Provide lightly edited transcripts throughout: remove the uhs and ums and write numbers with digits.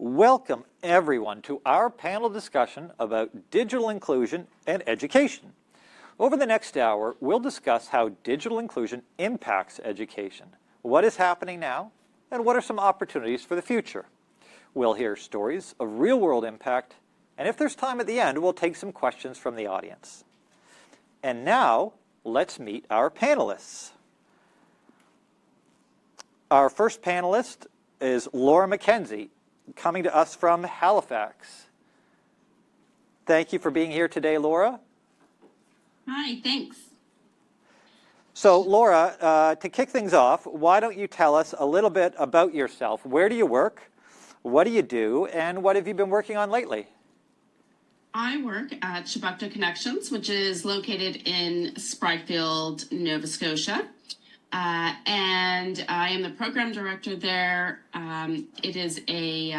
Welcome everyone to our panel discussion about digital inclusion and education. Over the next hour, we'll discuss how digital inclusion impacts education, what is happening now, and what are some opportunities for the future. We'll hear stories of real-world impact, and if there's time at the end, we'll take some questions from the audience. And now, let's meet our panelists. Our first panelist is Laura Mackenzie, coming to us from Halifax. Thank you for being here today, Laura. Hi, thanks. So, Laura, to kick things off, why don't you tell us a little bit about yourself? Where do you work? What do you do? And what have you been working on lately? I work at Shebukta Connections, which is located in Spryfield, Nova Scotia. And I am the program director there.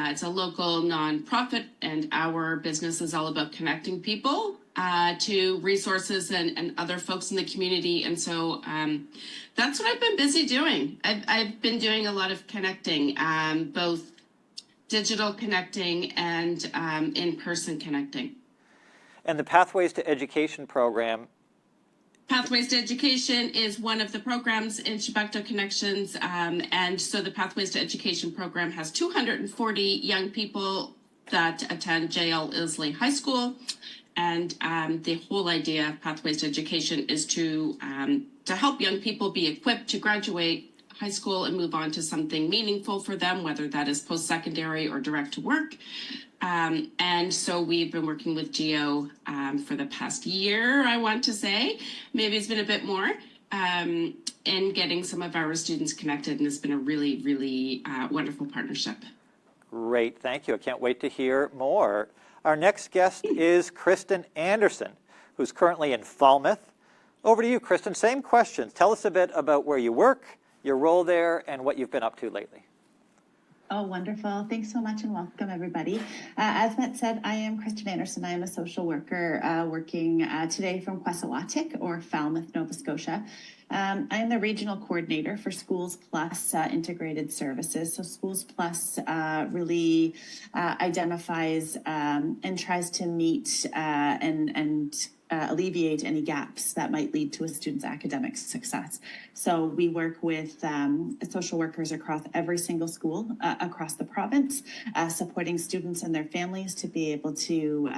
It's a local nonprofit, and our business is all about connecting people to resources and other folks in the community. And so that's what I've been busy doing. I've been doing a lot of connecting, both digital connecting and in-person connecting. And the Pathways to Education program. Pathways to Education is one of the programs in Shebukta Connections. And so the Pathways to Education program has 240 young people that attend J.L. Isley High School. And the whole idea of Pathways to Education is to help young people be equipped to graduate high school and move on to something meaningful for them, whether that is post-secondary or direct to work. And so we've been working with GEO for the past year, I want to say. Maybe it's been a bit more in getting some of our students connected, and it's been a really, really wonderful partnership. Great, thank you. I can't wait to hear more. Our next guest is Kristyn Anderson, who's currently in Falmouth. Over to you, Kristyn. Same questions. Tell us a bit about where you work, your role there, and what you've been up to lately. Oh, wonderful. Thanks so much and welcome, everybody. As Matt said, I am Kristyn Anderson. I am a social worker working today from Quessawatic or Falmouth, Nova Scotia. I am the regional coordinator for SchoolsPlus integrated services. So SchoolsPlus really identifies and tries to meet and alleviate any gaps that might lead to a student's academic success. So we work with social workers across every single school across the province, supporting students and their families to be able to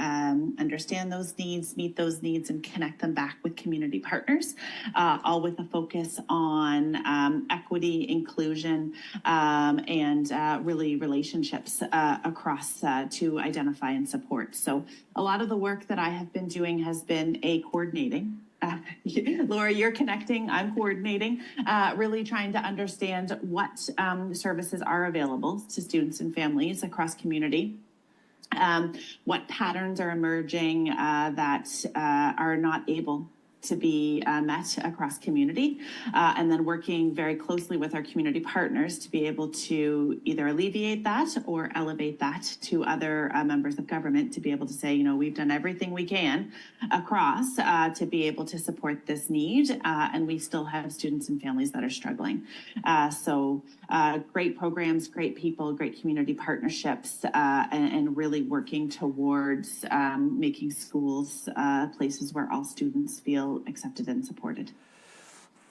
understand those needs, meet those needs, and connect them back with community partners, all with a focus on equity, inclusion, and really relationships across to identify and support. So a lot of the work that I have been doing has been coordinating. Laura, you're connecting, I'm coordinating, really trying to understand what services are available to students and families across community. What patterns are emerging that are not able to be met across community, and then working very closely with our community partners to be able to either alleviate that or elevate that to other members of government to be able to say, you know, we've done everything we can across to be able to support this need, and we still have students and families that are struggling. So great programs, great people, great community partnerships, and really working towards making schools places where all students feel accepted and supported.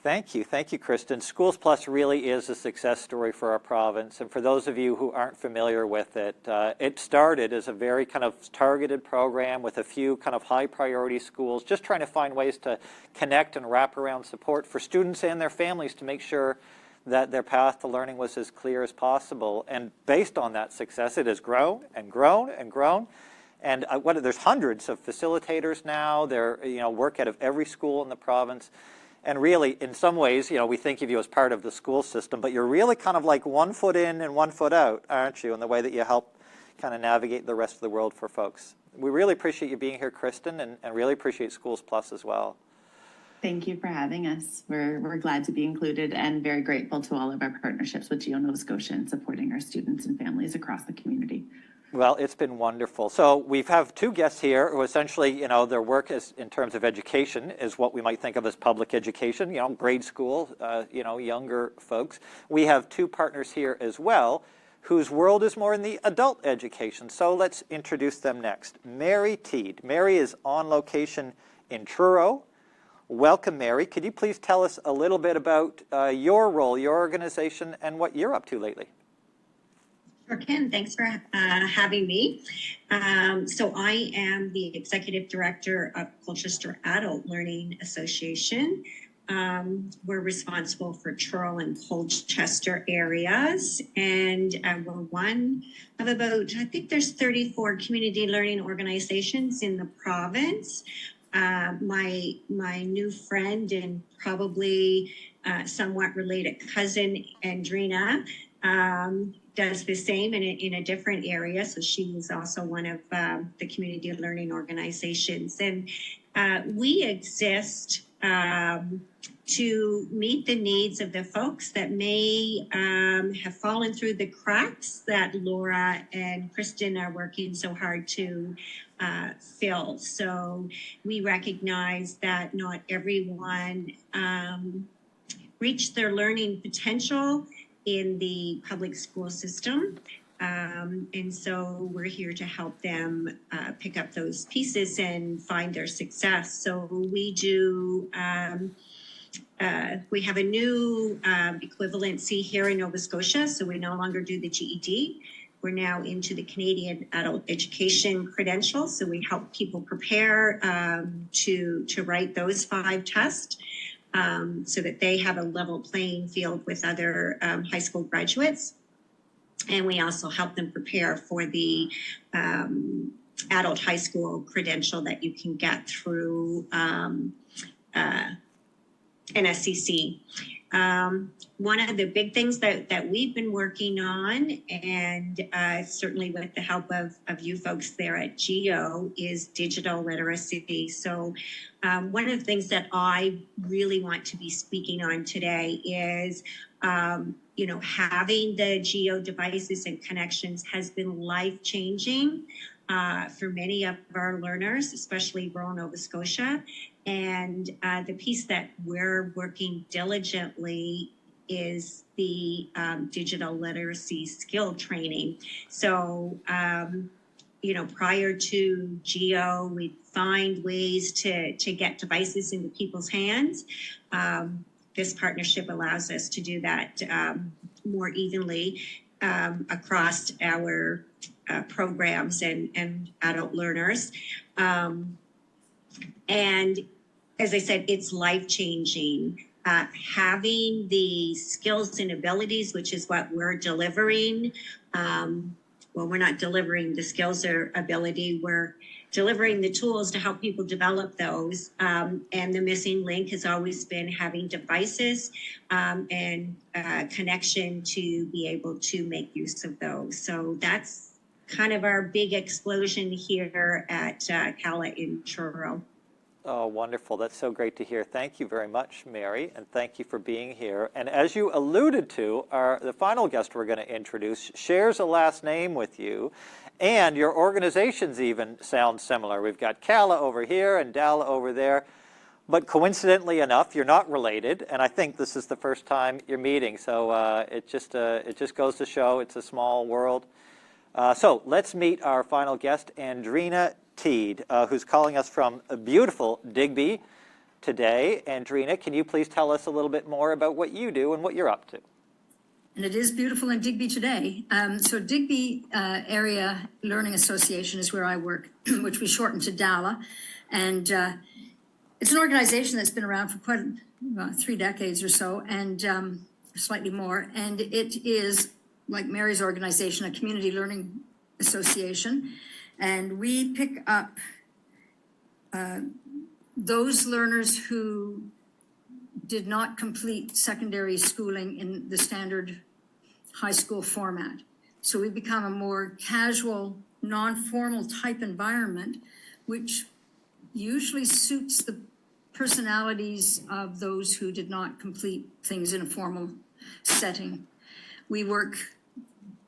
Thank you, Kristyn. SchoolsPlus really is a success story for our province, and for those of you who aren't familiar with it, it started as a very kind of targeted program with a few kind of high priority schools, just trying to find ways to connect and wrap around support for students and their families to make sure that their path to learning was as clear as possible. And based on that success, it has grown and grown and grown. And there's hundreds of facilitators now. They're work out of every school in the province. And really, in some ways, we think of you as part of the school system, but you're really kind of like 1 foot in and 1 foot out, aren't you, in the way that you help kind of navigate the rest of the world for folks. We really appreciate you being here, Kristyn, and really appreciate SchoolsPlus as well. Thank you for having us. We're glad to be included and very grateful to all of our partnerships with GEO Nova Scotia and supporting our students and families across the community. Well, it's been wonderful. So we have two guests here who essentially, their work is in terms of education is what we might think of as public education, grade school, younger folks. We have two partners here as well whose world is more in the adult education. So let's introduce them next. Mary Teed. Mary is on location in Truro. Welcome, Mary. Could you please tell us a little bit about your role, your organization, and what you're up to lately? Sure, Ken. Thanks for having me. So I am the Executive Director of Colchester Adult Learning Association. We're responsible for Truro and Colchester areas, and we're one of about, I think there's 34 community learning organizations in the province. My new friend and probably somewhat related cousin, Andrena, does the same in a different area. So she is also one of the community learning organizations. And we exist to meet the needs of the folks that may have fallen through the cracks that Laura and Kristyn are working so hard to fill. So we recognize that not everyone reached their learning potential in the public school system. And so we're here to help them pick up those pieces and find their success. So we do, we have a new equivalency here in Nova Scotia. So we no longer do the GED. We're now into the Canadian Adult Education Credential. So we help people prepare to write those 5 tests. So that they have a level playing field with other high school graduates. And we also help them prepare for the adult high school credential that you can get through NSCC. One of the big things that we've been working on, and certainly with the help of you folks there at GEO, is digital literacy. So one of the things that I really want to be speaking on today is, you know, having the GEO devices and connections has been life-changing for many of our learners, especially rural Nova Scotia. And the piece that we're working diligently is the digital literacy skill training. So, you know, prior to GEO, we'd find ways to get devices into people's hands. This partnership allows us to do that more evenly across our programs and adult learners. And as I said, it's life-changing. Having the skills and abilities, which is what we're delivering. Well, we're not delivering the skills or ability, we're delivering the tools to help people develop those. And the missing link has always been having devices and connection to be able to make use of those. So that's kind of our big explosion here at CALA in Truro. Oh, wonderful. That's so great to hear. Thank you very much, Mary, and thank you for being here. And as you alluded to, the final guest we're going to introduce shares a last name with you, and your organizations even sound similar. We've got CALA over here and DALA over there, but coincidentally enough, you're not related, and I think this is the first time you're meeting, so it just goes to show it's a small world. So let's meet our final guest, Andrena Teed, who's calling us from a beautiful Digby today. Andrena, can you please tell us a little bit more about what you do and what you're up to? And it is beautiful in Digby today. So Digby Area Learning Association is where I work, which we shorten to DALA. And it's an organization that's been around for quite 3 decades or so, and slightly more. And it is, like Mary's organization, a community learning association. And we pick up those learners who did not complete secondary schooling in the standard high school format. So we become a more casual, non-formal type environment, which usually suits the personalities of those who did not complete things in a formal setting. We work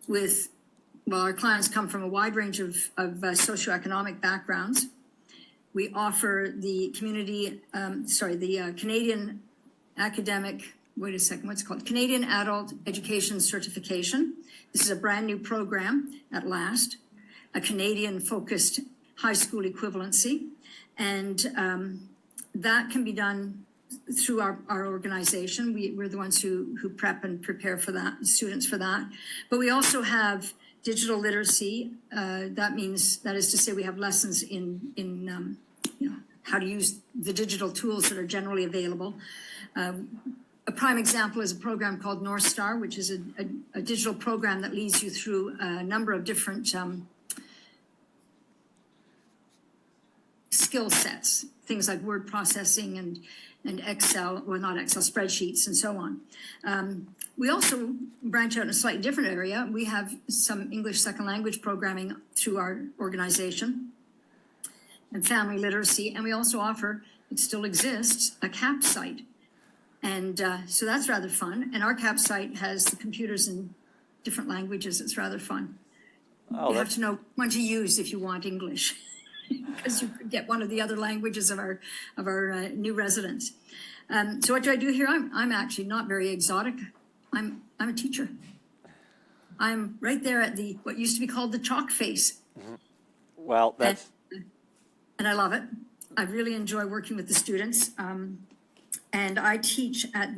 with, well, our clients come from a wide range of socioeconomic backgrounds. We offer the Canadian academic wait a second, what's it called? Canadian Adult Education Certification. This is a brand new program at last, a Canadian-focused high school equivalency. And that can be done through our organization. We're the ones who prep and prepare for that, students for that. But we also have digital literacy. That is to say we have lessons in how to use the digital tools that are generally available. A prime example is a program called North Star, which is a digital program that leads you through a number of different skill sets, things like word processing and Excel, well, not Excel, spreadsheets and so on. We also branch out in a slightly different area. We have some English second language programming through our organization and family literacy. And we also offer, it still exists, a CAP site. And so that's rather fun. And our CAP site has the computers in different languages. It's rather fun. You have to know when to use if you want English, because you could get one of the other languages of our new residents. So what do I do here? I'm actually not very exotic. I'm a teacher. I'm right there at what used to be called the chalk face. Mm-hmm. Well, that's... And I love it. I really enjoy working with the students. And I teach at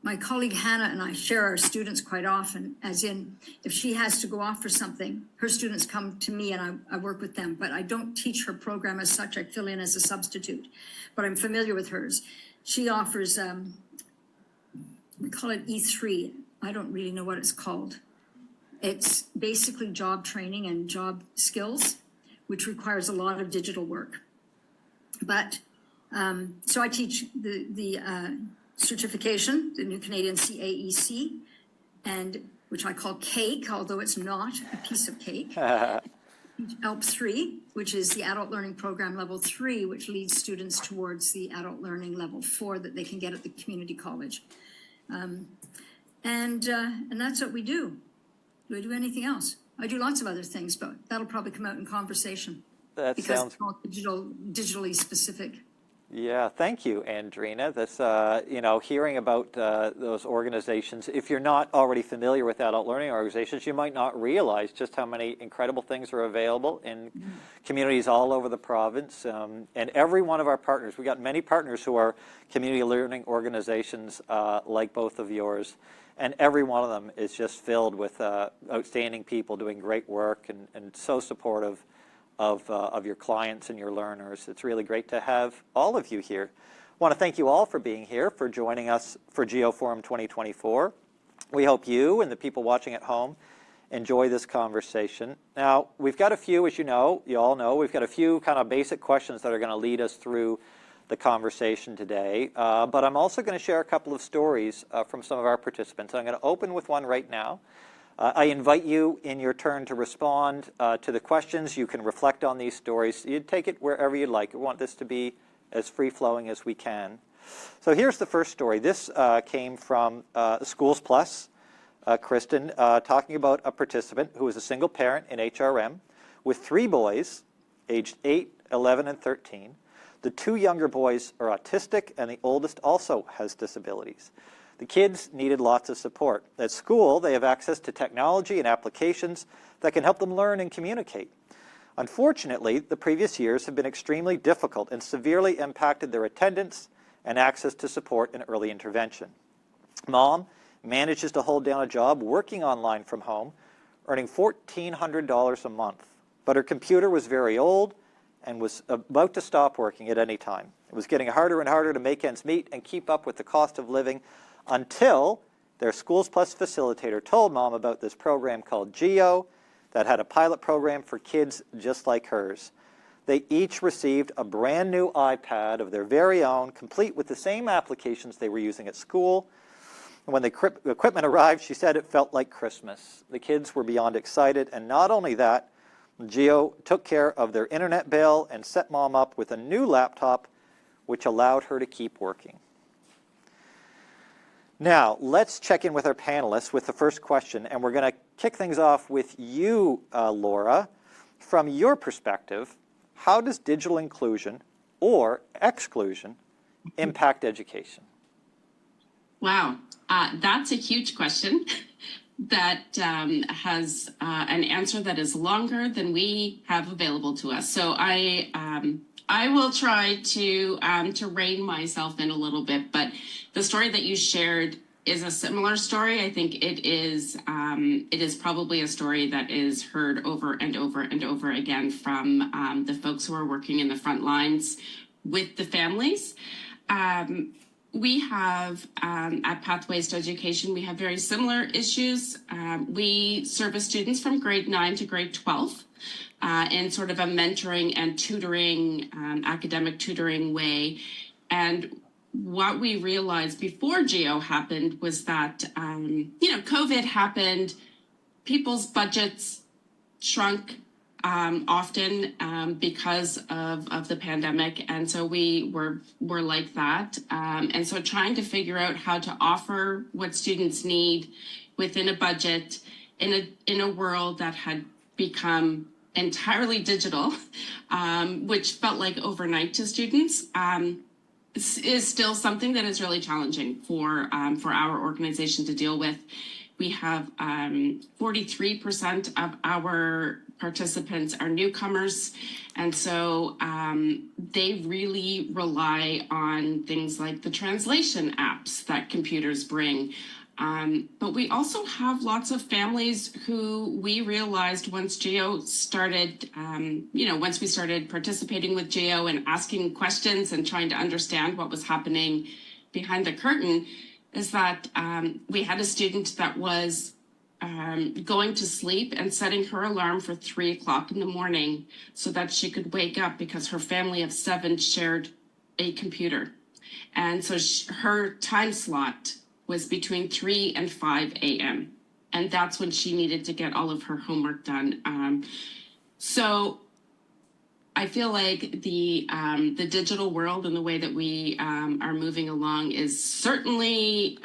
my colleague Hannah and I share our students quite often, as in if she has to go off for something, her students come to me and I work with them, but I don't teach her program as such. I fill in as a substitute, but I'm familiar with hers. She offers, we call it E3. I don't really know what it's called. It's basically job training and job skills, which requires a lot of digital work. But so I teach the certification, the new Canadian CAEC, and which I call cake, although it's not a piece of cake. ELP 3, which is the Adult Learning Program Level 3, which leads students towards the Adult Learning Level 4 that they can get at the community college. And that's what we do. Do I do anything else? I do lots of other things, but that'll probably come out in conversation. That because sounds... it's all digitally specific. Yeah, thank you, Andrena. That's, hearing about those organizations, if you're not already familiar with adult learning organizations, you might not realize just how many incredible things are available in communities all over the province. And every one of our partners, we got many partners who are community learning organizations like both of yours. And every one of them is just filled with outstanding people doing great work and so supportive of your clients and your learners. It's really great to have all of you here. I want to thank you all for being here, for joining us for GEO Forum 2024. We hope you and the people watching at home enjoy this conversation. Now, we've got a few, as you all know, we've got a few kind of basic questions that are going to lead us through the conversation today. But I'm also going to share a couple of stories from some of our participants. I'm going to open with one right now. I invite you in your turn to respond to the questions. You can reflect on these stories. You take it wherever you'd like. We want this to be as free-flowing as we can. So here's the first story. This came from SchoolsPlus, Kristyn, talking about a participant who is a single parent in HRM with 3 boys, aged 8, 11, and 13. The 2 younger boys are autistic, and the oldest also has disabilities. The kids needed lots of support. At school, they have access to technology and applications that can help them learn and communicate. Unfortunately, the previous years have been extremely difficult and severely impacted their attendance and access to support and early intervention. Mom manages to hold down a job working online from home, earning $1,400 a month. But her computer was very old and was about to stop working at any time. It was getting harder and harder to make ends meet and keep up with the cost of living, until their SchoolsPlus facilitator told Mom about this program called GEO that had a pilot program for kids just like hers. They each received a brand new iPad of their very own, complete with the same applications they were using at school. And when the equipment arrived, she said it felt like Christmas. The kids were beyond excited, and not only that, GEO took care of their internet bill and set Mom up with a new laptop, which allowed her to keep working. Now, let's check in with our panelists with the first question, and we're going to kick things off with you, Laura. From your perspective, how does digital inclusion or exclusion impact education? Wow, that's a huge question that has an answer that is longer than we have available to us. So I will try to rein myself in a little bit, but the story that you shared is a similar story. I think it is probably a story that is heard over and over and over again from the folks who are working in the front lines with the families. We have, at Pathways to Education, we have very similar issues. We service students from grade 9 to grade 12 in sort of a mentoring and tutoring, academic tutoring way. And what we realized before GEO happened was that, COVID happened, people's budgets shrunk often because of the pandemic, and so we were like that, and so trying to figure out how to offer what students need within a budget in a world that had become entirely digital, which felt like overnight to students, is still something that is really challenging for our organization to deal with. We have 43% of our participants are newcomers, and so they really rely on things like the translation apps that computers bring. But we also have lots of families who we realized once GEO started, once we started participating with GEO and asking questions and trying to understand what was happening behind the curtain, is that we had a student that was going to sleep and setting her alarm for 3 o'clock in the morning so that she could wake up because her family of 7 shared a computer. And so her time slot was between 3 and 5 a.m. And that's when she needed to get all of her homework done. So I feel like the digital world and the way that we are moving along is certainly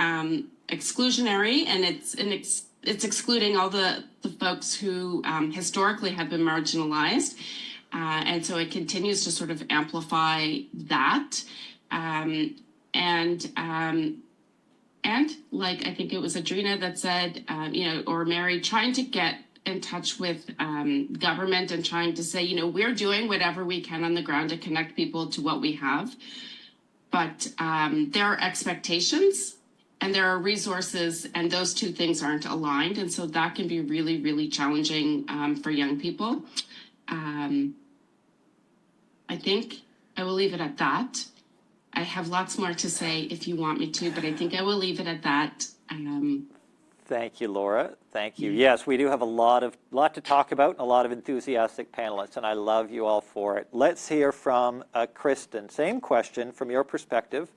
exclusionary, and it's excluding all the folks who historically have been marginalized, and so it continues to sort of amplify that, and like I think it was Andrena that said, or Mary, trying to get in touch with government and trying to say, we're doing whatever we can on the ground to connect people to what we have. But there are expectations and there are resources, and those two things aren't aligned. And so that can be really, really challenging for young people. I think I will leave it at that. I have lots more to say if you want me to, but I think I will leave it at that. Thank you, Laura. Thank you. Yes, we do have a lot to talk about and a lot of enthusiastic panelists, and I love you all for it. Let's hear from Kristyn. Same question from your perspective.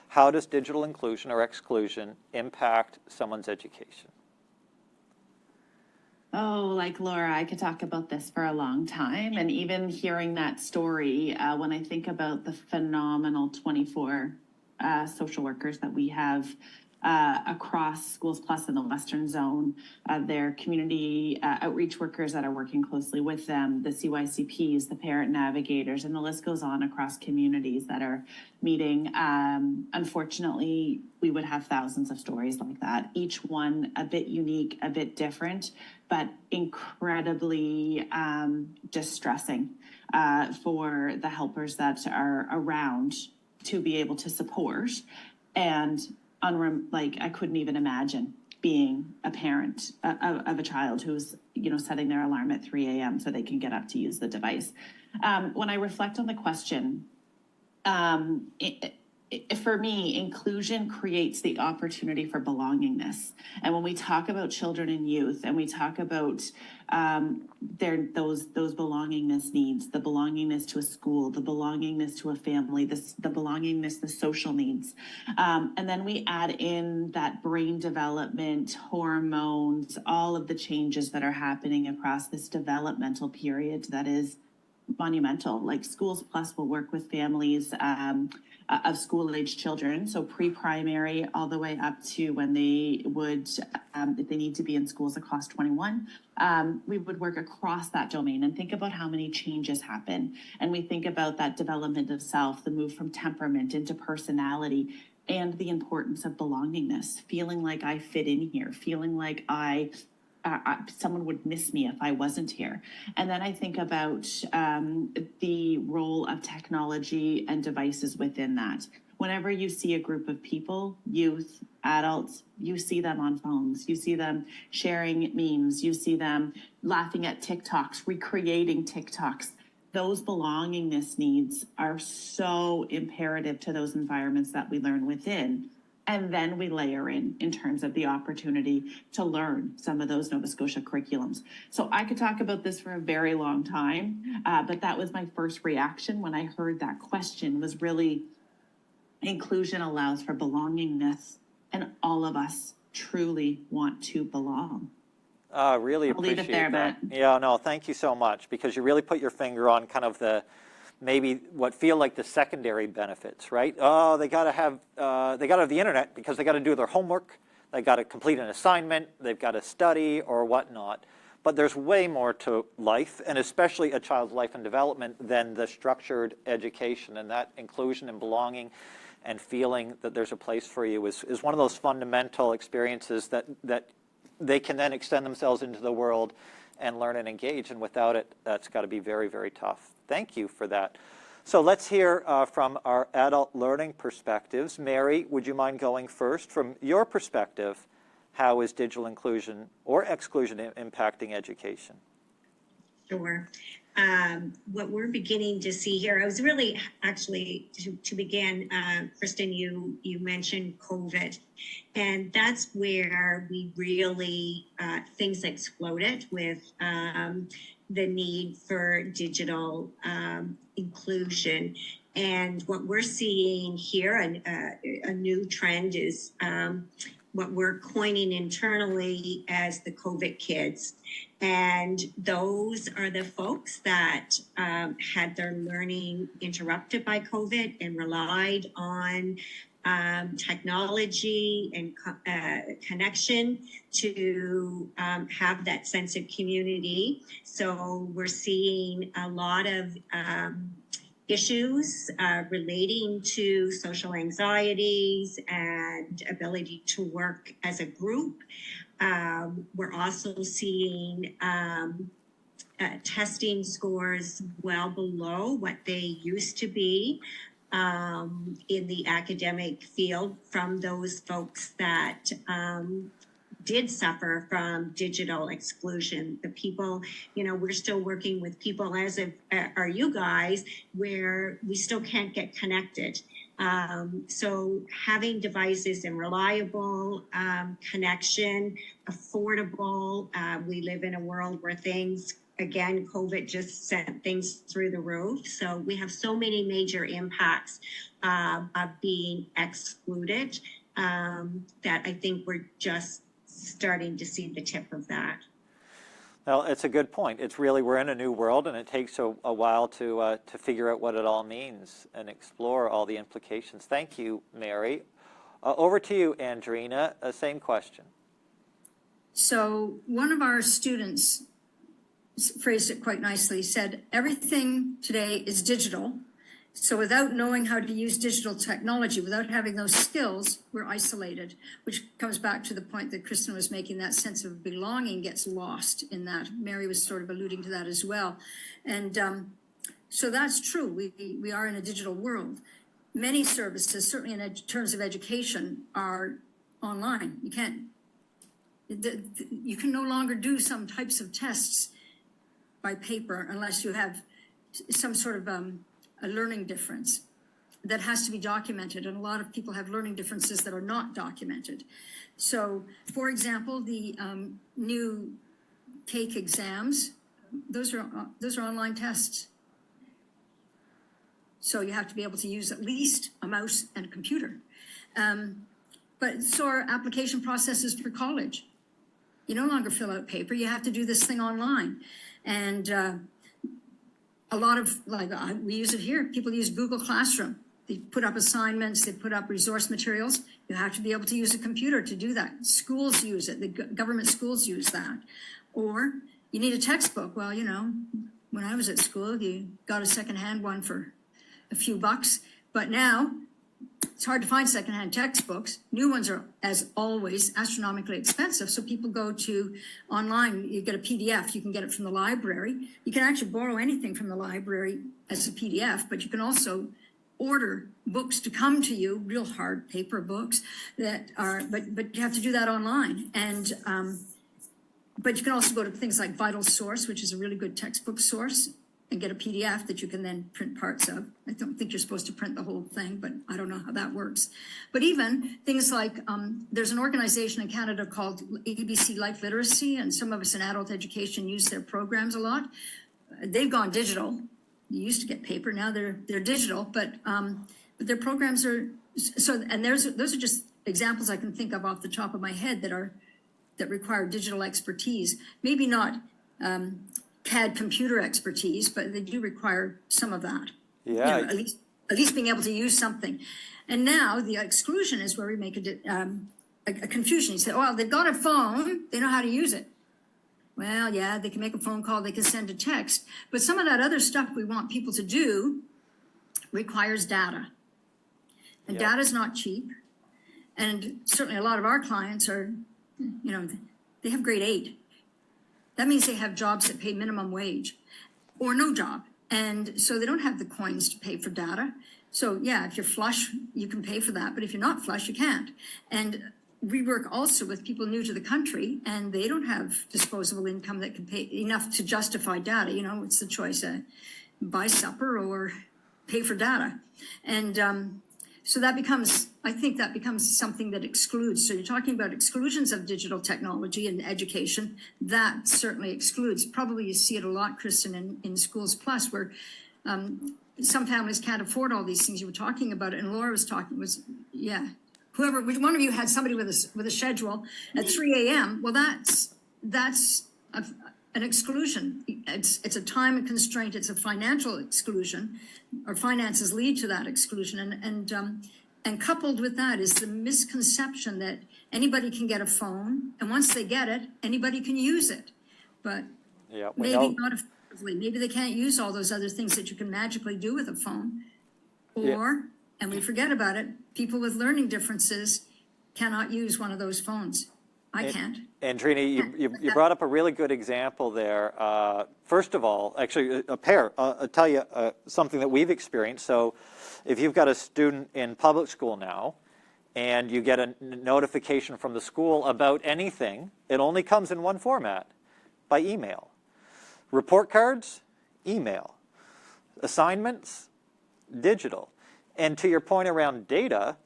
How does digital inclusion or exclusion impact someone's education? Oh, like Laura, I could talk about this for a long time. And even hearing that story, when I think about the phenomenal 24 social workers that we have across SchoolsPlus in the Western Zone, their community outreach workers that are working closely with them, the CYCPs, the parent navigators, and the list goes on across communities that are meeting. Unfortunately, we would have thousands of stories like that, each one a bit unique, a bit different, but incredibly distressing for the helpers that are around to be able to support. And I couldn't even imagine being a parent of a child who's, setting their alarm at 3 a.m. so they can get up to use the device. When I reflect on the question, for me, inclusion creates the opportunity for belongingness. And when we talk about children and youth, and we talk about those belongingness needs, the belongingness to a school, the belongingness to a family, the belongingness, the social needs, and then we add in that brain development, hormones, all of the changes that are happening across this developmental period that is monumental. Like SchoolsPlus will work with families of school-age children, so pre-primary all the way up to when they would, if they need to be in schools across 21, we would work across that domain and think about how many changes happen. And we think about that development of self, the move from temperament into personality. and the importance of belongingness, feeling like I fit in here, feeling like someone would miss me if I wasn't here. And then I think about the role of technology and devices within that. Whenever you see a group of people, youth, adults, you see them on phones, you see them sharing memes, you see them laughing at TikToks, recreating TikToks. Those belongingness needs are so imperative to those environments that we learn within. And then we layer in terms of the opportunity to learn some of those Nova Scotia curriculums. So I could talk about this for a very long time, but that was my first reaction when I heard that question, was really inclusion allows for belongingness, and all of us truly want to belong. Really I'll leave appreciate it there, that. Matt. Yeah, no, thank you so much, because you really put your finger on kind of the, maybe what feel like the secondary benefits, right? Oh, they got to have the internet because they got to do their homework, they got to complete an assignment, they've got to study or whatnot. But there's way more to life, and especially a child's life and development, than the structured education. And that inclusion and belonging and feeling that there's a place for you is one of those fundamental experiences that they can then extend themselves into the world and learn and engage. And without it, that's got to be very, very tough. Thank you for that. So let's hear from our adult learning perspectives. Mary, would you mind going first? From your perspective, how is digital inclusion or exclusion impacting education? Sure. What we're beginning to see here, I was really actually to begin, Kristyn, you mentioned COVID, and that's where we really things exploded with the need for digital inclusion. And what we're seeing here, a new trend is what we're coining internally as the COVID kids. And those are the folks that had their learning interrupted by COVID and relied on technology and connection to have that sense of community. So we're seeing a lot of issues relating to social anxieties and ability to work as a group. We're also seeing testing scores well below what they used to be in the academic field from those folks that did suffer from digital exclusion. The people, we're still working with people, as are you guys, where we still can't get connected. So having devices and reliable connection, affordable, we live in a world where things, again, COVID just sent things through the roof. So we have so many major impacts of being excluded that I think we're just starting to see the tip of that. Well, it's a good point. It's really, we're in a new world, and it takes a while to figure out what it all means and explore all the implications. Thank you, Mary. Over to you, Andrena. Same question. So one of our students phrased it quite nicely, said, everything today is digital. So without knowing how to use digital technology, without having those skills, we're isolated, which comes back to the point that Kristyn was making, that sense of belonging gets lost in that. Mary was sort of alluding to that as well. And so that's true. We are in a digital world. Many services, certainly in terms of education, are online. You can no longer do some types of tests by paper unless you have some sort of a learning difference that has to be documented. And a lot of people have learning differences that are not documented. So, for example, the new CAKE exams, those are online tests. So you have to be able to use at least a mouse and a computer. But so are application processes for college. You no longer fill out paper, you have to do this thing online. And a lot of, we use it here, people use Google Classroom. They put up assignments, they put up resource materials. You have to be able to use a computer to do that. Schools use it, the government schools use that. Or you need a textbook. Well, when I was at school, you got a secondhand one for a few bucks. But now it's hard to find secondhand textbooks. New ones are, as always, astronomically expensive. So people go to online, you get a PDF, you can get it from the library. You can actually borrow anything from the library as a PDF, but you can also order books to come to you, real hard paper books that are, but you have to do that online. And, but you can also go to things like Vital Source, which is a really good textbook source, and get a PDF that you can then print parts of. I don't think you're supposed to print the whole thing, but I don't know how that works. But even things like, there's an organization in Canada called ABC Life Literacy, and some of us in adult education use their programs a lot. They've gone digital. You used to get paper, now they're digital, but their programs are, so, and those are just examples I can think of off the top of my head that require digital expertise. Maybe not CAD computer expertise, but they do require some of that. Yeah. You know, at least being able to use something. And now the exclusion is where we make a confusion. You say, oh, they've got a phone, they know how to use it. Well, yeah, they can make a phone call, they can send a text, but some of that other stuff we want people to do requires data. And data is not cheap. And certainly a lot of our clients are, you know, they have grade 8. That means they have jobs that pay minimum wage or no job. And so they don't have the coins to pay for data. So yeah, if you're flush, you can pay for that. But if you're not flush, you can't. And we work also with people new to the country, and they don't have disposable income that can pay enough to justify data. You know, it's the choice, buy supper or pay for data. And so that becomes, I think that becomes something that excludes. So you're talking about exclusions of digital technology and education. That certainly excludes. Probably you see it a lot, Kristyn, in SchoolsPlus, where some families can't afford all these things you were talking about. And Laura was talking, which one of you had somebody with a schedule at 3 a.m. Well, that's an exclusion. It's a time constraint. It's a financial exclusion, or finances lead to that exclusion. And coupled with that is the misconception that anybody can get a phone, and once they get it, anybody can use it. But maybe not effectively. Maybe they can't use all those other things that you can magically do with a phone. Or, and we forget about it, people with learning differences cannot use one of those phones. I can't. Andrena, you brought up a really good example there. First of all, actually, I'll tell you something that we've experienced. So if you've got a student in public school now, and you get a notification from the school about anything, it only comes in one format, by email. Report cards, email. Assignments, digital. And to your point around data,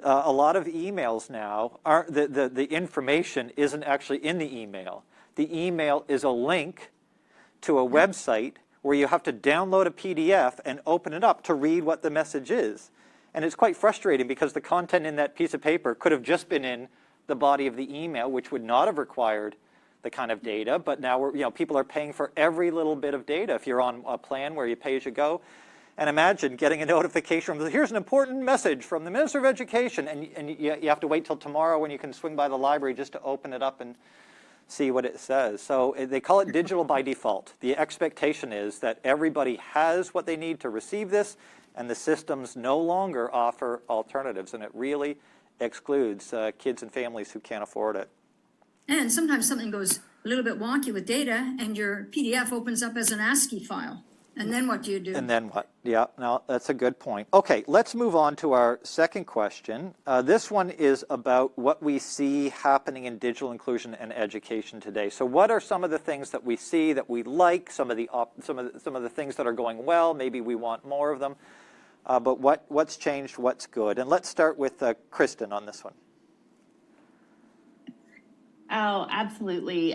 a lot of emails now, the information isn't actually in the email. The email is a link to a website where you have to download a PDF and open it up to read what the message is. And it's quite frustrating because the content in that piece of paper could have just been in the body of the email, which would not have required the kind of data. But now people are paying for every little bit of data if you're on a plan where you pay as you go. And imagine getting a notification from, here's an important message from the Minister of Education, and you have to wait till tomorrow when you can swing by the library just to open it up and see what it says. So they call it digital by default. The expectation is that everybody has what they need to receive this, and the systems no longer offer alternatives, and it really excludes kids and families who can't afford it. And sometimes something goes a little bit wonky with data, and your PDF opens up as an ASCII file. And then what do you do? And then what? Yeah, no, that's a good point. Okay, let's move on to our second question. This one is about what we see happening in digital inclusion and education today. So what are some of the things that we see that we like, some of the things that are going well, maybe we want more of them, but what's changed, what's good? And let's start with Kristyn on this one. Oh, absolutely.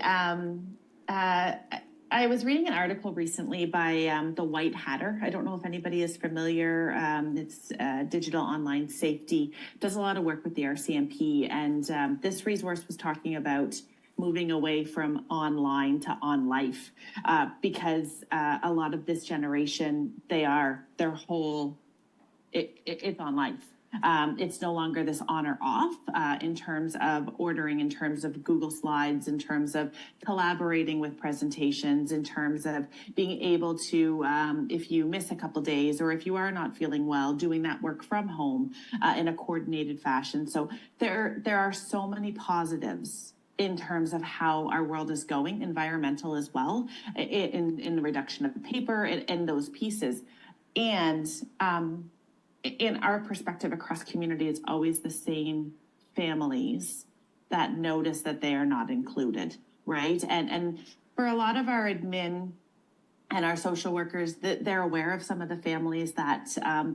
I was reading an article recently by the White Hatter. I don't know if anybody is familiar. It's Digital Online Safety. Does a lot of work with the RCMP. And this resource was talking about moving away from online to on life because a lot of this generation, it's on life. It's no longer this on or off in terms of ordering, in terms of Google Slides, in terms of collaborating with presentations, in terms of being able to, if you miss a couple days or if you are not feeling well, doing that work from home in a coordinated fashion. So there are so many positives in terms of how our world is going, environmental as well, in the reduction of paper and those pieces. And in our perspective across community, it's always the same families that notice that they are not included, right? And for a lot of our admin and our social workers, they're aware of some of the families that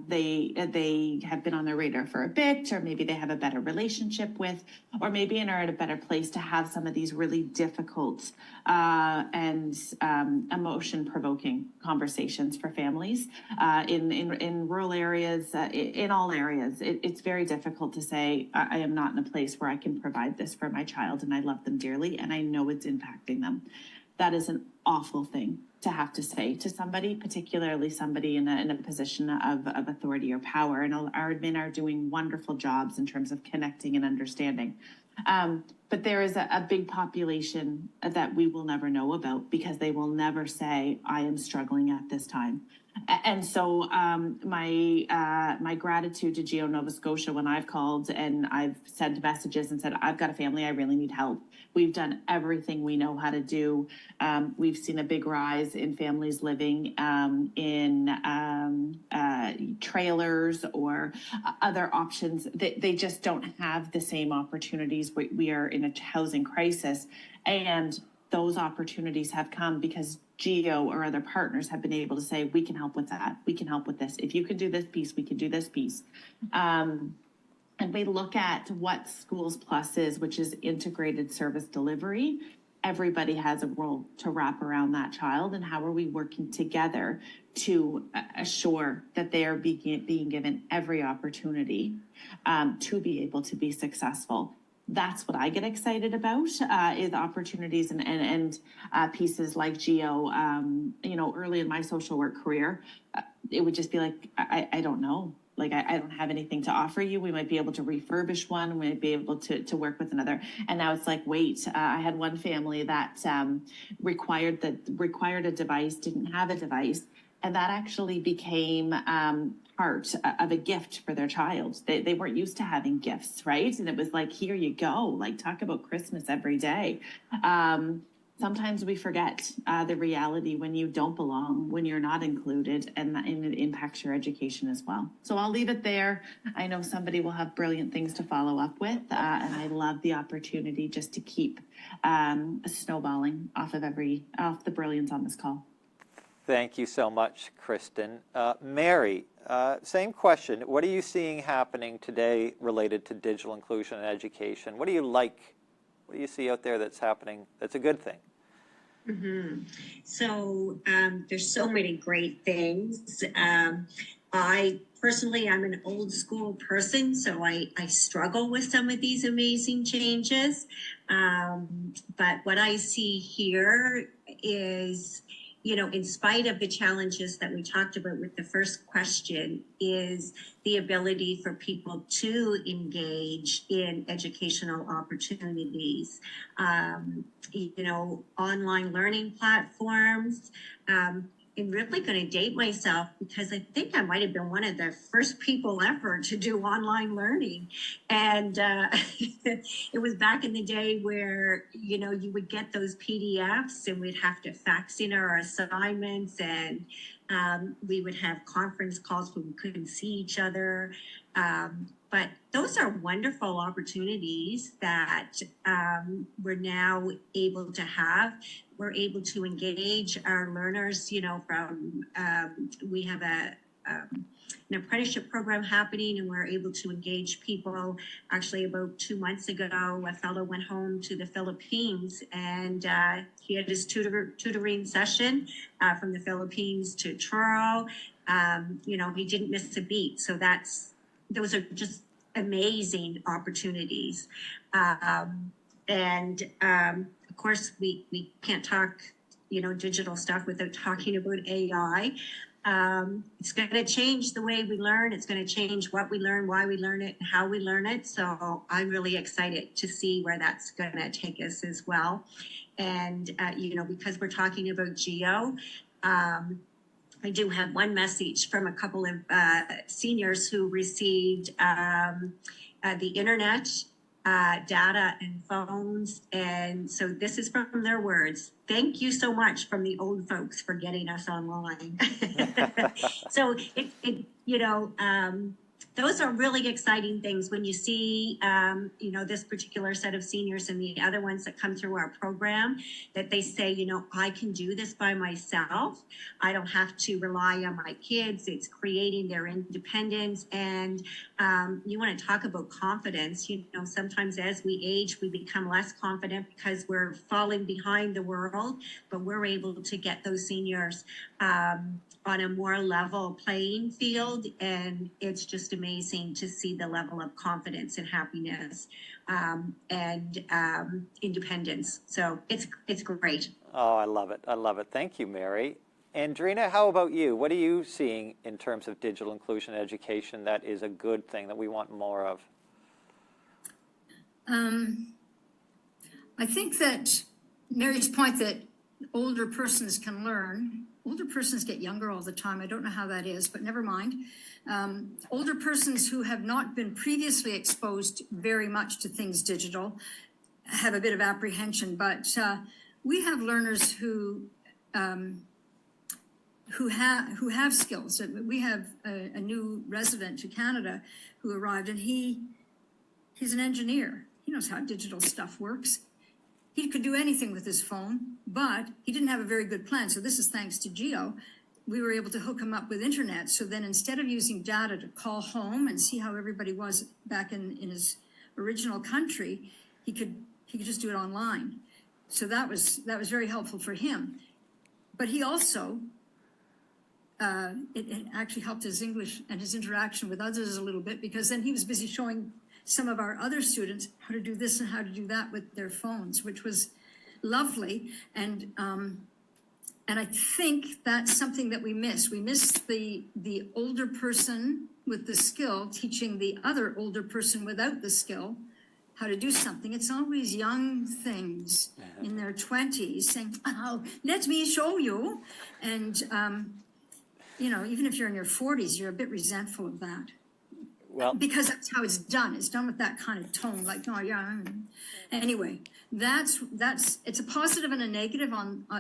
they have been on their radar for a bit, or maybe they have a better relationship with, or maybe are at a better place to have some of these really difficult and emotion-provoking conversations for families in rural areas, in all areas. It's very difficult to say, I am not in a place where I can provide this for my child, and I love them dearly, and I know it's impacting them. That is an awful thing to have to say to somebody, particularly somebody in a position of authority or power. And our admin are doing wonderful jobs in terms of connecting and understanding. But there is a big population that we will never know about because they will never say, I am struggling at this time. And so my gratitude to GEO Nova Scotia when I've called and I've sent messages and said, I've got a family, I really need help. We've done everything we know how to do. We've seen a big rise in families living in trailers or other options. They just don't have the same opportunities. We are in a housing crisis, and those opportunities have come because GEO or other partners have been able to say, we can help with that. We can help with this. If you can do this piece, we can do this piece. And we look at what SchoolsPlus is, which is integrated service delivery. Everybody has a role to wrap around that child, and how are we working together to assure that they are being given every opportunity to be able to be successful. That's what I get excited about is opportunities and pieces like GEO. Early in my social work career, it would just be like, I don't know. Like, I don't have anything to offer you. We might be able to refurbish one. We might be able to work with another. And now it's like, wait, I had one family that required a device, didn't have a device. And that actually became part of a gift for their child. They weren't used to having gifts, right? And it was like, here you go. Like, talk about Christmas every day. Sometimes we forget the reality when you don't belong, when you're not included, and it impacts your education as well. So I'll leave it there. I know somebody will have brilliant things to follow up with, and I love the opportunity just to keep snowballing off the brilliance on this call. Thank you so much, Kristyn. Mary, same question. What are you seeing happening today related to digital inclusion and education? What do you like? What do you see out there that's happening that's a good thing? Mm-hmm. So there's so many great things. I personally, I'm an old school person, so I struggle with some of these amazing changes. But what I see here is, in spite of the challenges that we talked about with the first question, is the ability for people to engage in educational opportunities, online learning platforms. I'm really going to date myself because I think I might have been one of the first people ever to do online learning. And it was back in the day where, you would get those PDFs and we'd have to fax in our assignments, and we would have conference calls where we couldn't see each other. But those are wonderful opportunities that we're now able to have. We're able to engage our learners, from, we have an apprenticeship program happening, and we're able to engage people. Actually, about 2 months ago, a fellow went home to the Philippines, and he had his tutoring session from the Philippines to Truro. He didn't miss a beat. So those are just amazing opportunities. Of course, we can't talk, digital stuff without talking about AI. It's going to change the way we learn. It's going to change what we learn, why we learn it, and how we learn it. So I'm really excited to see where that's going to take us as well. And, because we're talking about GEO, I do have one message from a couple of seniors who received the internet, data and phones. And so this is from their words. Thank you so much from the old folks for getting us online. So those are really exciting things when you see, this particular set of seniors and the other ones that come through our program, that they say, I can do this by myself. I don't have to rely on my kids. It's creating their independence. And you want to talk about confidence. Sometimes as we age, we become less confident because we're falling behind the world, but we're able to get those seniors on a more level playing field. And it's just amazing to see the level of confidence and happiness and independence. So it's great. Oh, I love it. I love it. Thank you, Mary. Andrena, how about you? What are you seeing in terms of digital inclusion education that is a good thing that we want more of? I think that Mary's point that older persons can learn. Older persons get younger all the time. I don't know how that is, but never mind. Older persons who have not been previously exposed very much to things digital have a bit of apprehension, but we have learners who have skills. We have a new resident to Canada who arrived, and he's an engineer. He knows how digital stuff works. He could do anything with his phone, but he didn't have a very good plan. So this is thanks to GEO. We were able to hook him up with internet. So then instead of using data to call home and see how everybody was back in his original country, he could just do it online. So that was very helpful for him. But he also, it actually helped his English and his interaction with others a little bit, because then he was busy showing some of our other students how to do this and how to do that with their phones, which was lovely. And I think that's something that we miss. We miss the older person with the skill teaching the other older person without the skill how to do something. It's always young things in their 20s saying, oh, let me show you. And, even if you're in your 40s, you're a bit resentful of that. Well, Because that's how it's done. It's done with that kind of tone, like, oh yeah. Anyway, it's a positive and a negative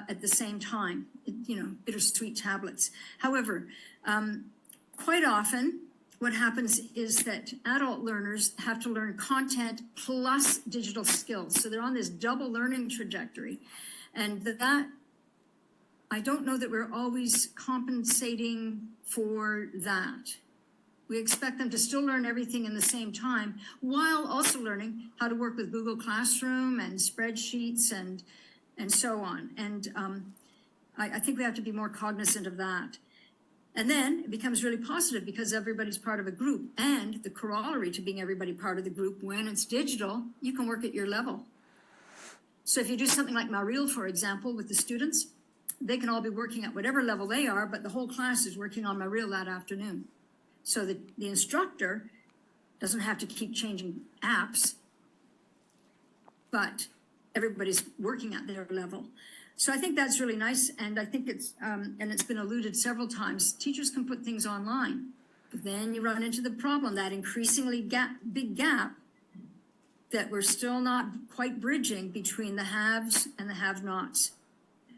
at the same time. Bittersweet tablets. However, quite often, what happens is that adult learners have to learn content plus digital skills. So they're on this double learning trajectory, and that I don't know that we're always compensating for that. We expect them to still learn everything in the same time while also learning how to work with Google Classroom and spreadsheets and so on. And I think we have to be more cognizant of that. And then it becomes really positive because everybody's part of a group. And the corollary to being everybody part of the group, when it's digital, you can work at your level. So if you do something like Maril, for example, with the students, they can all be working at whatever level they are, but the whole class is working on Maril that afternoon. So that the instructor doesn't have to keep changing apps, but everybody's working at their level. So I think that's really nice. And I think it's been alluded several times, teachers can put things online, but then you run into the problem, that increasingly big gap that we're still not quite bridging between the haves and the have-nots.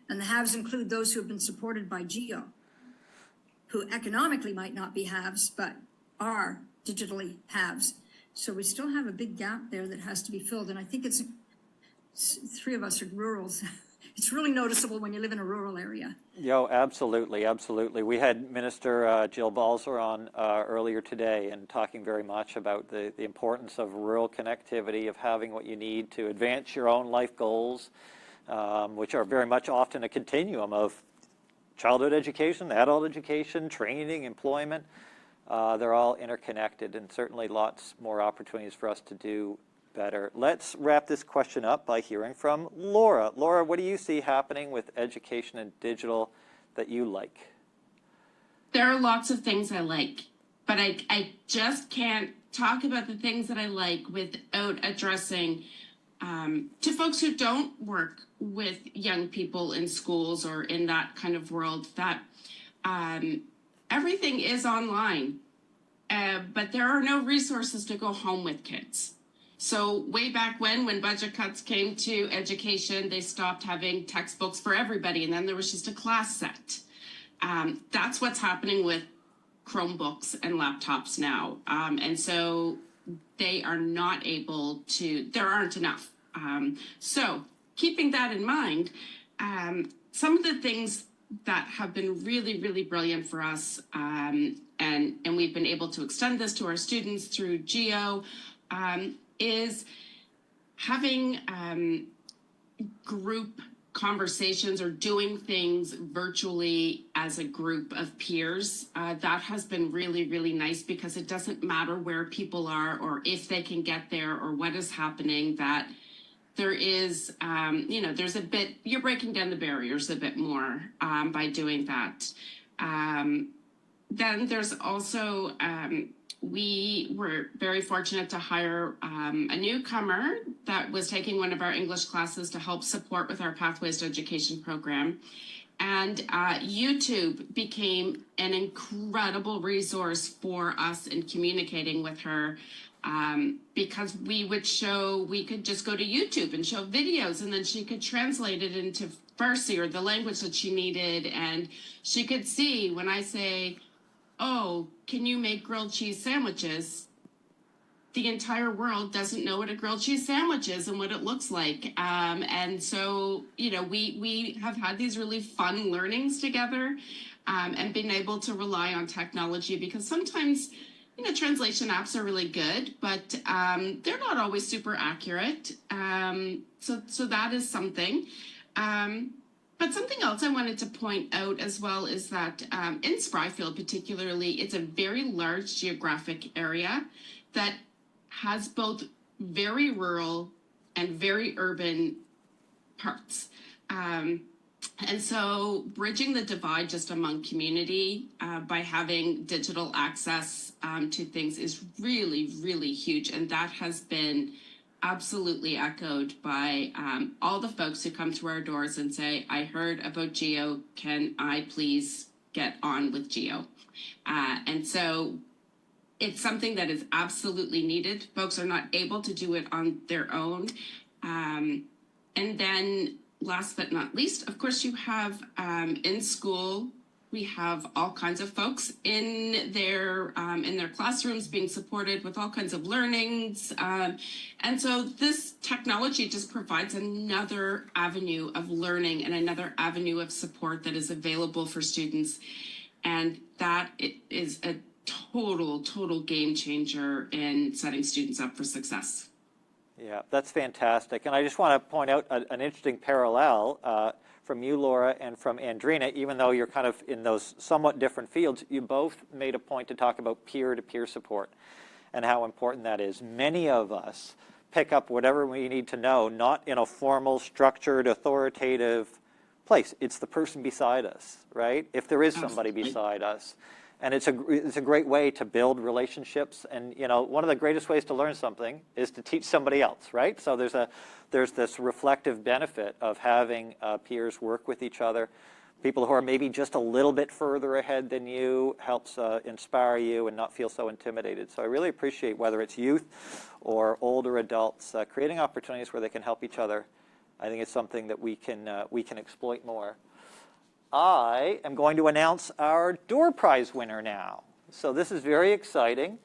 And the haves include those who have been supported by GEO, who economically might not be haves, but are digitally haves. So we still have a big gap there that has to be filled. And I think it's three of us are rurals. It's really noticeable when you live in a rural area. Absolutely, absolutely. We had Minister Jill Balzer on earlier today and talking very much about the importance of rural connectivity, of having what you need to advance your own life goals, which are very much often a continuum of childhood education, adult education, training, employment. They're all interconnected, and certainly lots more opportunities for us to do better. Let's wrap this question up by hearing from Laura. Laura, what do you see happening with education and digital that you like? there are lots of things I like, but I just can't talk about the things that I like without addressing to folks who don't work with young people in schools or in that kind of world that everything is online, but there are no resources to go home with kids. So way back when budget cuts came to education, they stopped having textbooks for everybody, and then there was just a class set. That's what's happening with Chromebooks and laptops now. And so they are not able to, there aren't enough. So keeping that in mind, some of the things that have been really, really brilliant for us, and we've been able to extend this to our students through GEO, is having group conversations or doing things virtually as a group of peers. That has been really, really nice because it doesn't matter where people are or if they can get there or what is happening, that there is, there's a bit, you're breaking down the barriers a bit more by doing that. Then there's also, we were very fortunate to hire a newcomer that was taking one of our English classes to help support with our Pathways to Education program. And YouTube became an incredible resource for us in communicating with her, because we could just go to YouTube and show videos, and then she could translate it into Farsi or the language that she needed. And she could see when I say, oh, can you make grilled cheese sandwiches? The entire world doesn't know what a grilled cheese sandwich is and what it looks like. And so, we have had these really fun learnings together, and been able to rely on technology, because sometimes, translation apps are really good, but they're not always super accurate. So that is something. But something else I wanted to point out as well is that in Spryfield particularly, it's a very large geographic area that has both very rural and very urban parts. And so bridging the divide just among community by having digital access to things is really, really huge. And that has been absolutely echoed by all the folks who come to our doors and say, I heard about GEO, can I please get on with GEO? And so it's something that is absolutely needed. Folks are not able to do it on their own. And then last but not least, of course, you have in school, we have all kinds of folks in their classrooms being supported with all kinds of learnings. And so this technology just provides another avenue of learning and another avenue of support that is available for students. And that is a total game changer in setting students up for success. Yeah, that's fantastic. And I just want to point out an interesting parallel from you, Laura, and from Andrena. Even though you're kind of in those somewhat different fields, you both made a point to talk about peer-to-peer support and how important that is. Many of us pick up whatever we need to know, not in a formal, structured, authoritative place. It's the person beside us, right? If there is somebody beside us. And it's a great way to build relationships. And one of the greatest ways to learn something is to teach somebody else, right? So there's this reflective benefit of having peers work with each other. People who are maybe just a little bit further ahead than you helps inspire you and not feel so intimidated. So I really appreciate, whether it's youth or older adults, creating opportunities where they can help each other. I think it's something that we can exploit more. I am going to announce our door prize winner now. So this is very exciting.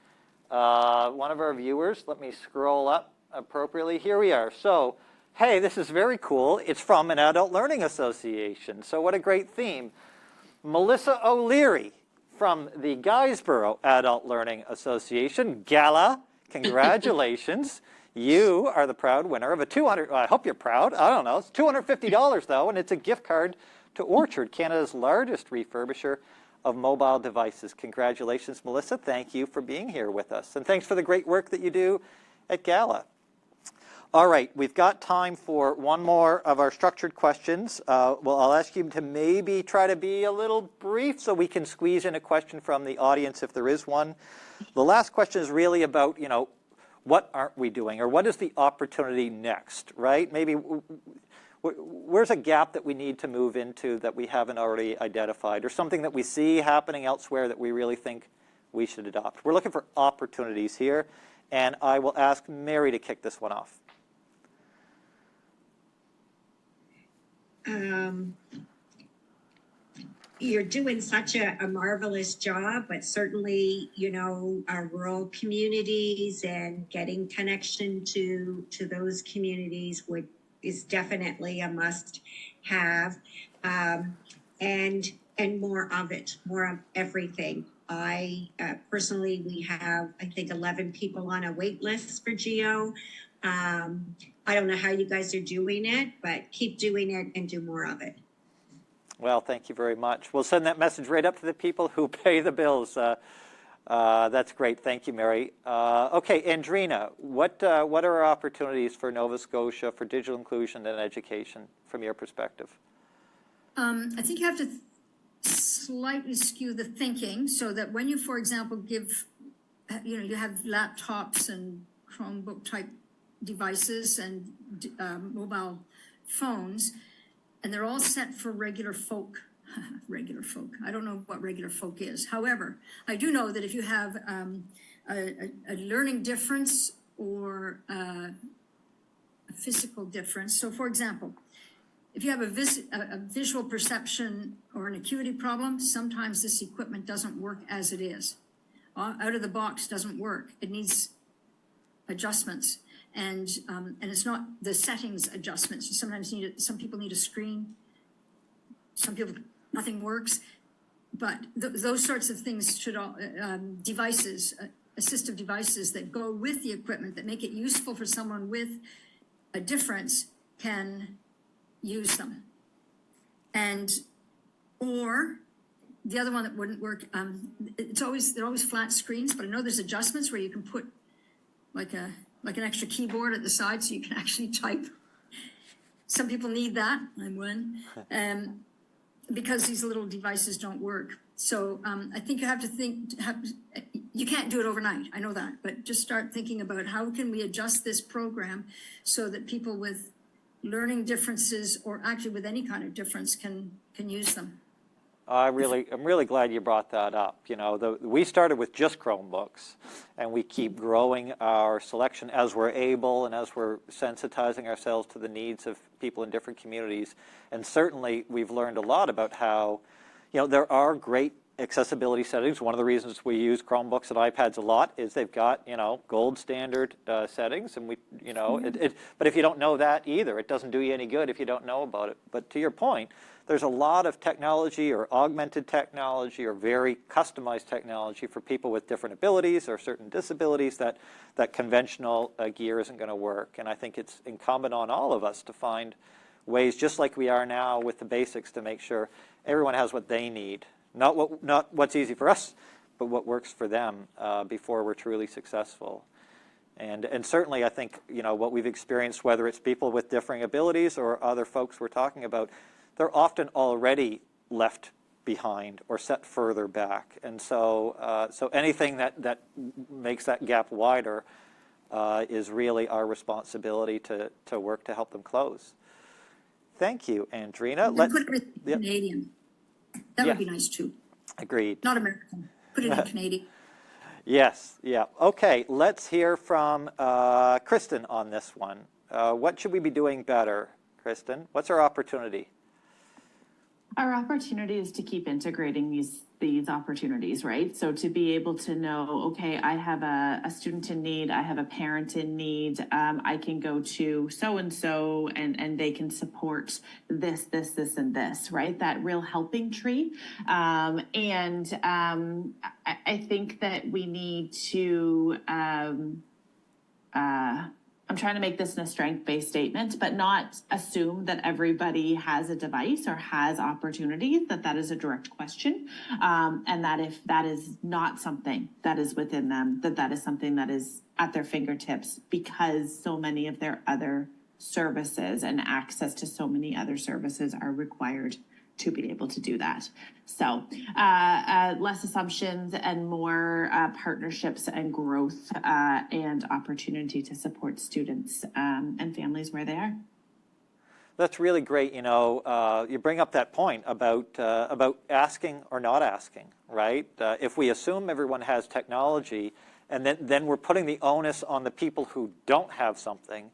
One of our viewers, let me scroll up appropriately. Here we are. So, hey, this is very cool. It's from an adult learning association. So what a great theme. Melissa O'Leary from the Guysborough Adult Learning Association. Gala, congratulations. You are the proud winner of I hope you're proud. I don't know. It's $250 though, and it's a gift card to Orchard, Canada's largest refurbisher of mobile devices. Congratulations, Melissa. Thank you for being here with us. And thanks for the great work that you do at Gala. All right, we've got time for one more of our structured questions. Well, I'll ask you to maybe try to be a little brief so we can squeeze in a question from the audience if there is one. The last question is really about, what aren't we doing, or what is the opportunity next, right? Maybe where's a gap that we need to move into that we haven't already identified, or something that we see happening elsewhere that we really think we should adopt. We're looking for opportunities here, and I will ask Mary to kick this one off. You're doing such a marvelous job, but certainly, our rural communities and getting connection to those communities is definitely a must have, and more of it, more of everything. I personally, we have, I think, 11 people on a wait list for GEO. I don't know how you guys are doing it, but keep doing it and do more of it. Well, thank you very much. We'll send that message right up to the people who pay the bills. That's great. Thank you, Mary. Okay, Andrena, what are our opportunities for Nova Scotia for digital inclusion and education from your perspective? I think you have to slightly skew the thinking so that when you, for example, you have laptops and Chromebook type devices and mobile phones, and they're all set for regular folk. Regular folk. I don't know what regular folk is. However, I do know that if you have a learning difference or a physical difference, so for example, if you have a visual perception or an acuity problem, sometimes this equipment doesn't work as it is. Out of the box doesn't work. It needs adjustments. And it's not the settings adjustments. You sometimes some people need a screen. Some people, nothing works. But those sorts of things should all, devices, assistive devices that go with the equipment that make it useful for someone with a difference can use them. Or the other one that wouldn't work, they're always flat screens, but I know there's adjustments where you can put like an extra keyboard at the side so you can actually type. Some people need that, I'm one, because these little devices don't work. So I think you have to you can't do it overnight, I know that, but just start thinking about how can we adjust this program so that people with learning differences or actually with any kind of difference can use them. I'm really glad you brought that up. We started with just Chromebooks, and we keep growing our selection as we're able and as we're sensitizing ourselves to the needs of people in different communities. And certainly, we've learned a lot about how, there are great accessibility settings. One of the reasons we use Chromebooks and iPads a lot is they've got, gold standard settings, and but if you don't know that either, it doesn't do you any good if you don't know about it. But to your point, there's a lot of technology or augmented technology or very customized technology for people with different abilities or certain disabilities that conventional gear isn't going to work. And I think it's incumbent on all of us to find ways, just like we are now with the basics, to make sure everyone has what they need. Not what's easy for us, but what works for them before we're truly successful. And certainly I think, what we've experienced, whether it's people with differing abilities or other folks we're talking about, they're often already left behind or set further back. And so anything that makes that gap wider is really our responsibility to work to help them close. Thank you, Andrena. Put everything in Canadian. That would be nice too. Agreed. Not American. Put it in Canadian. Yes, yeah. Okay, let's hear from Kristyn on this one. What should we be doing better, Kristyn? What's our opportunity? Our opportunity is to keep integrating these opportunities, right? So to be able to know, okay, I have a student in need, I have a parent in need, I can go to so-and-so and they can support this, and this, right? That real helping tree. I think that we need to I'm trying to make this in a strength-based statement, but not assume that everybody has a device or has opportunities, that is a direct question. And that if that is not something that is within them, that is something that is at their fingertips, because so many of their other services and access to so many other services are required to be able to do that. So less assumptions and more partnerships and growth and opportunity to support students and families where they are. That's really great. You know, you bring up that point about asking or not asking, right? If we assume everyone has technology, and then we're putting the onus on the people who don't have something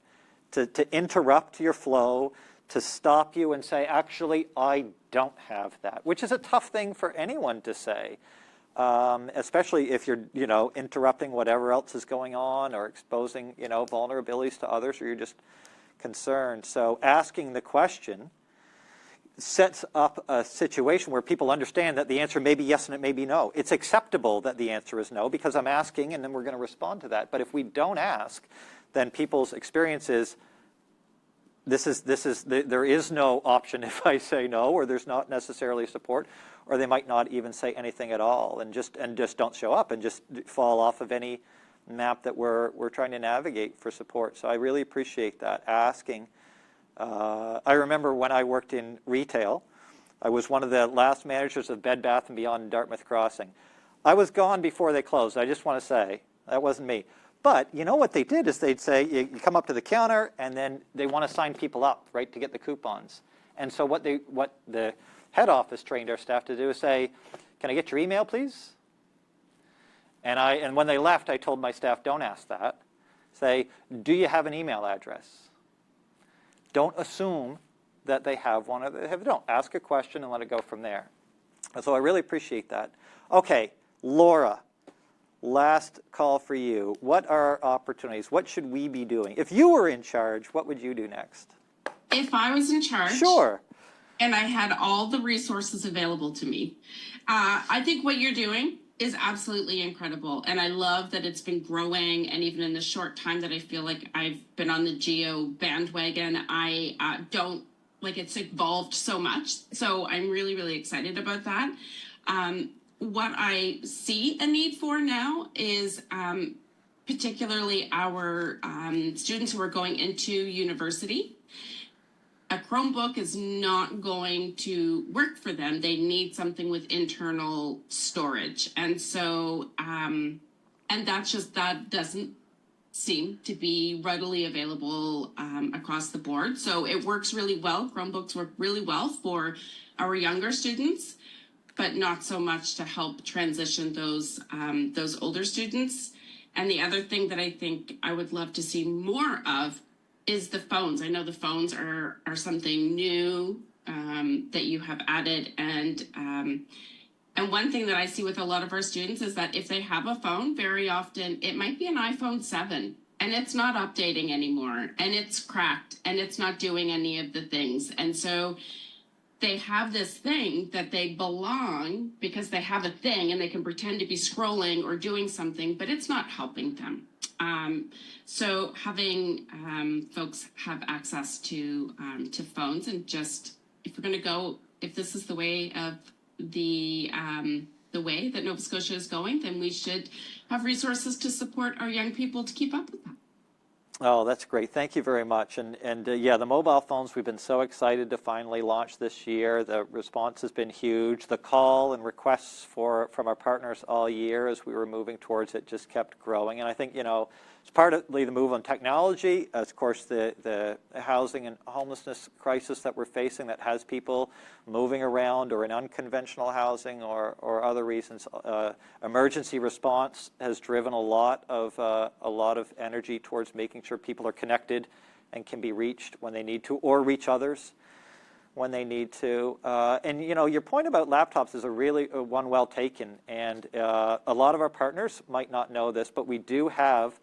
to interrupt your flow, to stop you and say, actually, I don't have that, which is a tough thing for anyone to say, especially if you're, you know, interrupting whatever else is going on or exposing, you know, vulnerabilities to others, or you're just concerned. So asking the question sets up a situation where people understand that the answer may be yes and it may be no. It's acceptable that the answer is no because I'm asking, and then we're going to respond to that. But if we don't ask, then people's experience is, there is no option if I say no, or there's not necessarily support, or they might not even say anything at all, and just don't show up and just fall off of any map that we're trying to navigate for support. So I really appreciate that, asking. I remember when I worked in retail, I was one of the last managers of Bed Bath & Beyond in Dartmouth Crossing. I was gone before they closed. I just want to say, that wasn't me. But you know what they did is they'd say, you come up to the counter, and then they want to sign people up, right, to get the coupons. And so what the head office trained our staff to do is say, can I get your email, please? And when they left, I told my staff, don't ask that. Say, do you have an email address? Don't assume that they have one or they don't. Ask a question and let it go from there. So I really appreciate that. Okay, Laura. Last call for you. What are our opportunities? What should we be doing? If you were in charge, what would you do next? If I was in charge, sure, and I had all the resources available to me, I think what you're doing is absolutely incredible. And I love that it's been growing. And even in the short time that I feel like I've been on the GEO bandwagon, I don't, like, it's evolved so much. So I'm really, really excited about that. What I see a need for now is particularly our students who are going into university. A Chromebook is not going to work for them. They need something with internal storage. And so, and that doesn't seem to be readily available across the board. So it works really well. Chromebooks work really well for our younger students, but not so much to help transition those older students. And the other thing that I think I would love to see more of is the phones. I know the phones are something new that you have added. And one thing that I see with a lot of our students is that if they have a phone, very often it might be an iPhone 7 and it's not updating anymore, and it's cracked and it's not doing any of the things. And so they have this thing that they belong because they have a thing and they can pretend to be scrolling or doing something, but it's not helping them. So having folks have access to phones, and just, if we're going to go, if this is the way of the way that Nova Scotia is going, then we should have resources to support our young people to keep up with that. Oh, that's great. Thank you very much. And yeah, the mobile phones, we've been so excited to finally launch this year. The response has been huge. The call and requests from our partners all year as we were moving towards it just kept growing. And I think, you know, it's partly the move on technology, of course, the housing and homelessness crisis that we're facing that has people moving around or in unconventional housing or other reasons. Emergency response has driven a lot of energy towards making sure people are connected and can be reached when they need to, or reach others when they need to. And you know, your point about laptops is a really one well taken. And a lot of our partners might not know this, but we do have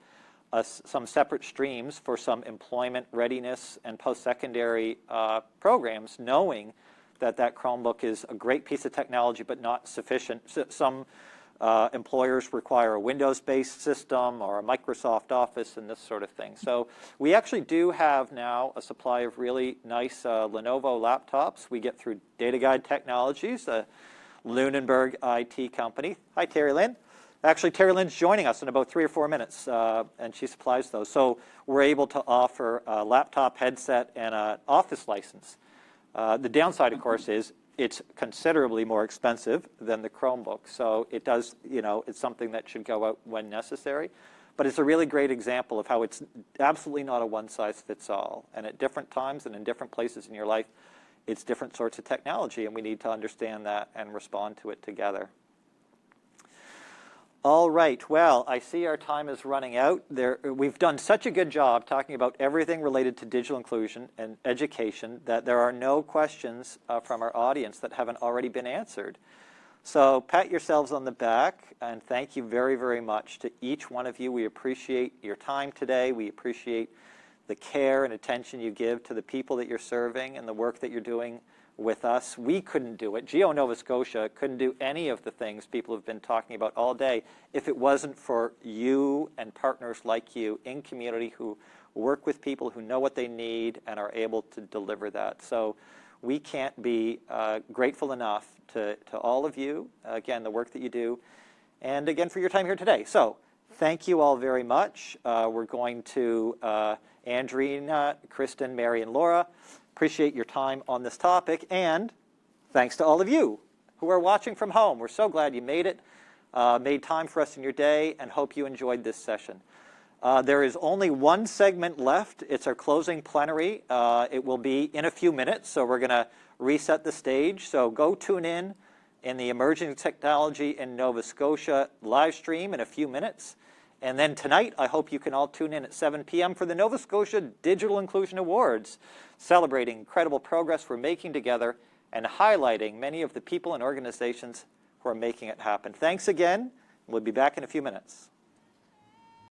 some separate streams for some employment readiness and post-secondary programs, knowing that Chromebook is a great piece of technology but not sufficient. Some employers require a Windows-based system or a Microsoft Office and this sort of thing. So we actually do have now a supply of really nice Lenovo laptops. We get through Data Guide Technologies, a Lunenburg IT company. Hi, Terry Lynn. Actually, Terry Lynn's joining us in about 3 or 4 minutes, and she supplies those. So we're able to offer a laptop headset and an Office license. The downside, of course, is it's considerably more expensive than the Chromebook. So it does, it's something that should go out when necessary. But it's a really great example of how it's absolutely not a one-size-fits-all. And at different times and in different places in your life, it's different sorts of technology, and we need to understand that and respond to it together. All right, well, I see our time is running out. We've done such a good job talking about everything related to digital inclusion and education that there are no questions from our audience that haven't already been answered. So pat yourselves on the back, and thank you very, very much to each one of you. We appreciate your time today. We appreciate the care and attention you give to the people that you're serving and the work that you're doing with us. We couldn't do it. GEO Nova Scotia couldn't do any of the things people have been talking about all day if it wasn't for you and partners like you in community who work with people who know what they need and are able to deliver that. So we can't be grateful enough to all of you, again, the work that you do, and again for your time here today. So thank you all very much. We're going to Andrena, Kristyn, Mary, and Laura. Appreciate your time on this topic, and thanks to all of you who are watching from home. We're so glad you made it, made time for us in your day, and hope you enjoyed this session. There is only one segment left. It's our closing plenary. It will be in a few minutes, so we're going to reset the stage. So go tune in the Emerging Technology in Nova Scotia live stream in a few minutes. And then tonight, I hope you can all tune in at 7 p.m. for the Nova Scotia Digital Inclusion Awards, celebrating incredible progress we're making together and highlighting many of the people and organizations who are making it happen. Thanks again. We'll be back in a few minutes.